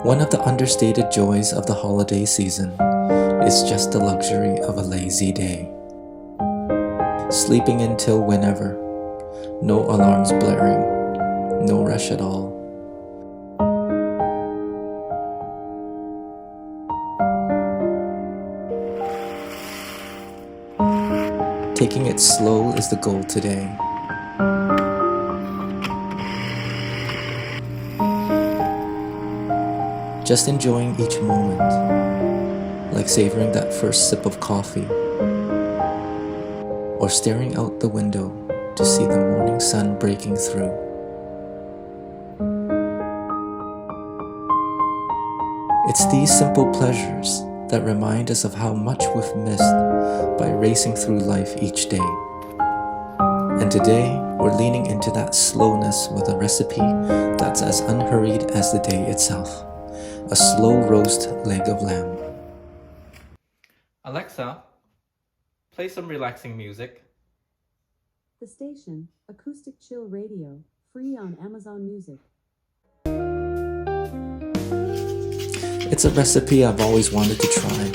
One of the understated joys of the holiday season is just the luxury of a lazy day. Sleeping until whenever, no alarms blaring, no rush at all. Taking it slow is the goal today. Just enjoying each moment, like savoring that first sip of coffee, or staring out the window to see the morning sun breaking through. It's these simple pleasures that remind us of how much we've missed by racing through life each day. And today, we're leaning into that slowness with a recipe that's as unhurried as the day itself. A slow roast leg of lamb. Alexa, play some relaxing music. The station, Acoustic Chill Radio, free on Amazon Music. It's a recipe I've always wanted to try,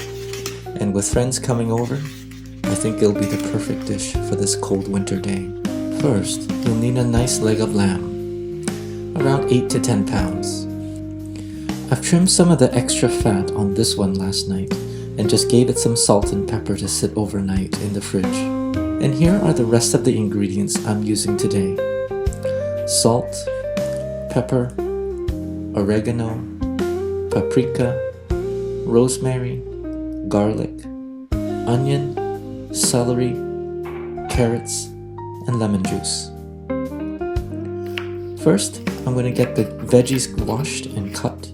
and with friends coming over, I think it'll be the perfect dish for this cold winter day. First, you'll need a nice leg of lamb, around 8 to 10 pounds. I've trimmed some of the extra fat on this one last night and just gave it some salt and pepper to sit overnight in the fridge. And here are the rest of the ingredients I'm using today. Salt, pepper, oregano, paprika, rosemary, garlic, onion, celery, carrots, and lemon juice. First, I'm going to get the veggies washed and cut.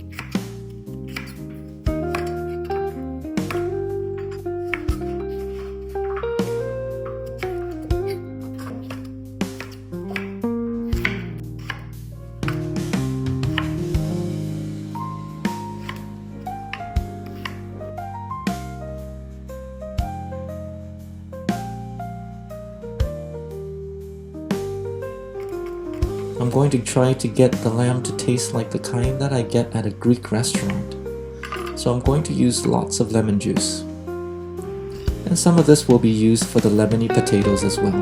I'm going to try to get the lamb to taste like the kind that I get at a Greek restaurant. So I'm going to use lots of lemon juice. And some of this will be used for the lemony potatoes as well.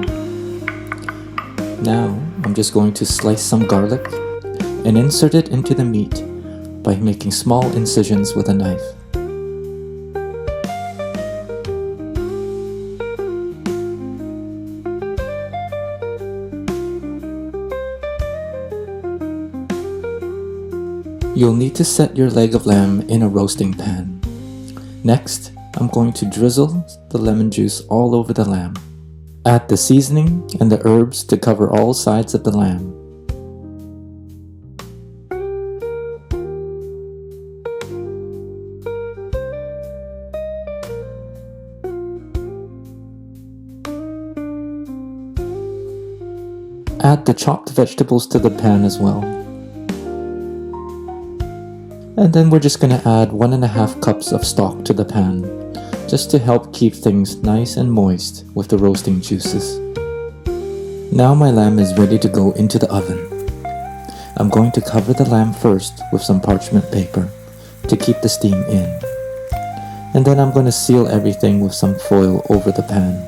Now, I'm just going to slice some garlic and insert it into the meat by making small incisions with a knife. You'll need to set your leg of lamb in a roasting pan. Next, I'm going to drizzle the lemon juice all over the lamb. Add the seasoning and the herbs to cover all sides of the lamb. Add the chopped vegetables to the pan as well. And then we're just going to add 1.5 cups of stock to the pan, just to help keep things nice and moist with the roasting juices. Now my lamb is ready to go into the oven. I'm going to cover the lamb first with some parchment paper to keep the steam in. And then I'm going to seal everything with some foil over the pan.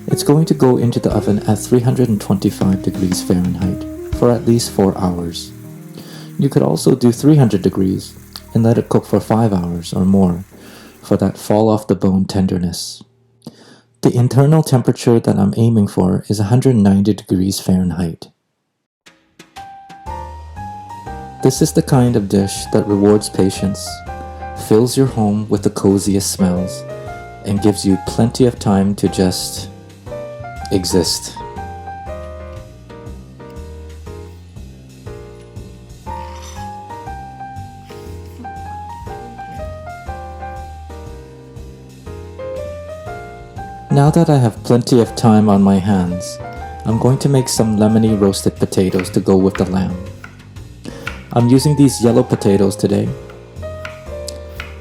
It's going to go into the oven at 325 degrees Fahrenheit for at least 4 hours. You could also do 300 degrees and let it cook for 5 hours or more for that fall off the bone tenderness. The internal temperature that I'm aiming for is 190 degrees Fahrenheit. This is the kind of dish that rewards patience, fills your home with the coziest smells, and gives you plenty of time to just exist. Now that I have plenty of time on my hands, I'm going to make some lemony roasted potatoes to go with the lamb. I'm using these yellow potatoes today,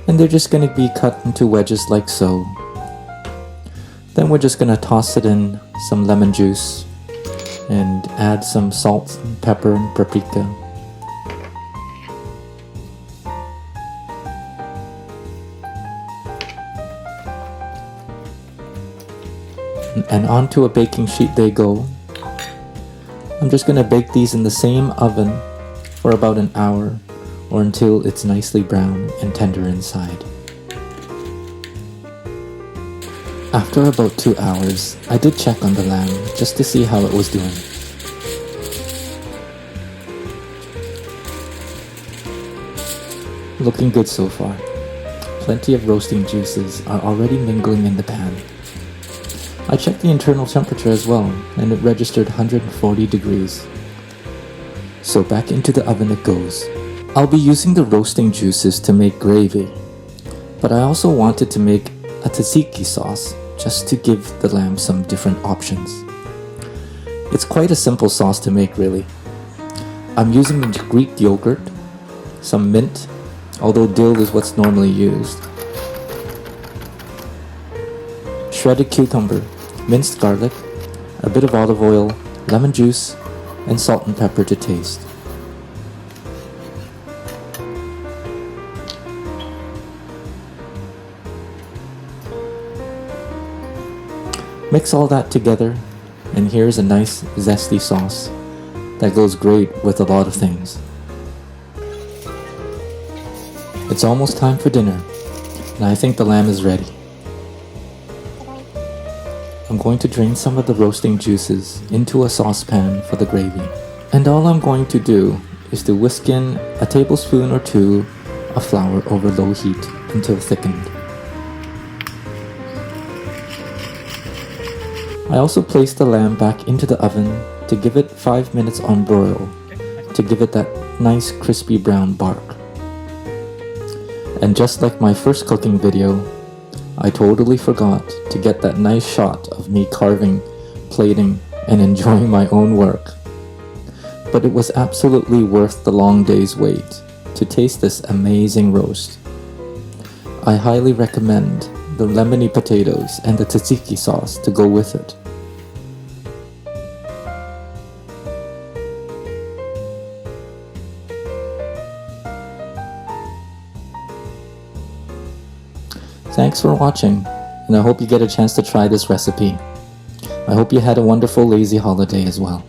and they're just going to be cut into wedges like so. Then we're just going to toss it in some lemon juice and add some salt, and pepper, and paprika. and onto a baking sheet they go. I'm just gonna bake these in the same oven for about an hour or until it's nicely brown and tender inside. After about 2 hours, I did check on the lamb just to see how it was doing. Looking good so far. Plenty of roasting juices are already mingling in the pan. I checked the internal temperature as well, and it registered 140 degrees. So back into the oven it goes. I'll be using the roasting juices to make gravy, but I also wanted to make a tzatziki sauce just to give the lamb some different options. It's quite a simple sauce to make really. I'm using the Greek yogurt, some mint, although dill is what's normally used, shredded cucumber, minced garlic, a bit of olive oil, lemon juice, and salt and pepper to taste. Mix all that together, and here's a nice zesty sauce that goes great with a lot of things. It's almost time for dinner, and I think the lamb is ready. I'm going to drain some of the roasting juices into a saucepan for the gravy. And all I'm going to do is to whisk in a tablespoon or two of flour over low heat until thickened. I also placed the lamb back into the oven to give it 5 minutes on broil to give it that nice crispy brown bark. And just like my first cooking video, I totally forgot to get that nice shot of me carving, plating, and enjoying my own work. But it was absolutely worth the long day's wait to taste this amazing roast. I highly recommend the lemony potatoes and the tzatziki sauce to go with it. Thanks for watching, and I hope you get a chance to try this recipe. I hope you had a wonderful lazy holiday as well.